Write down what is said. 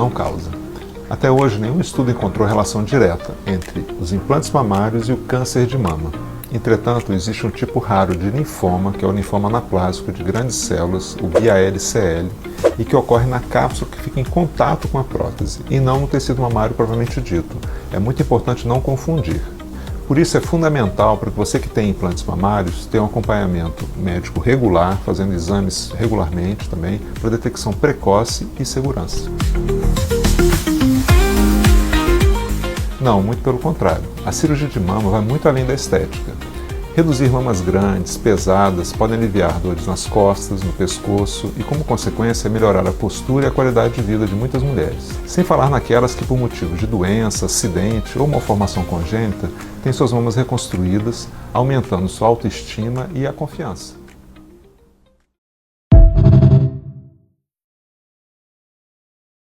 Não causa. Até hoje, nenhum estudo encontrou relação direta entre os implantes mamários e o câncer de mama. Entretanto, existe um tipo raro de linfoma, que é o linfoma anaplásico de grandes células, o BALCL, e que ocorre na cápsula que fica em contato com a prótese, e não no tecido mamário propriamente dito. É muito importante não confundir. Por isso é fundamental para que você que tem implantes mamários tenha um acompanhamento médico regular, fazendo exames regularmente também, para detecção precoce e segurança. Não, muito pelo contrário. A cirurgia de mama vai muito além da estética. Reduzir mamas grandes, pesadas, podem aliviar dores nas costas, no pescoço e, como consequência, melhorar a postura e a qualidade de vida de muitas mulheres. Sem falar naquelas que, por motivos de doença, acidente ou malformação congênita, têm suas mamas reconstruídas, aumentando sua autoestima e a confiança.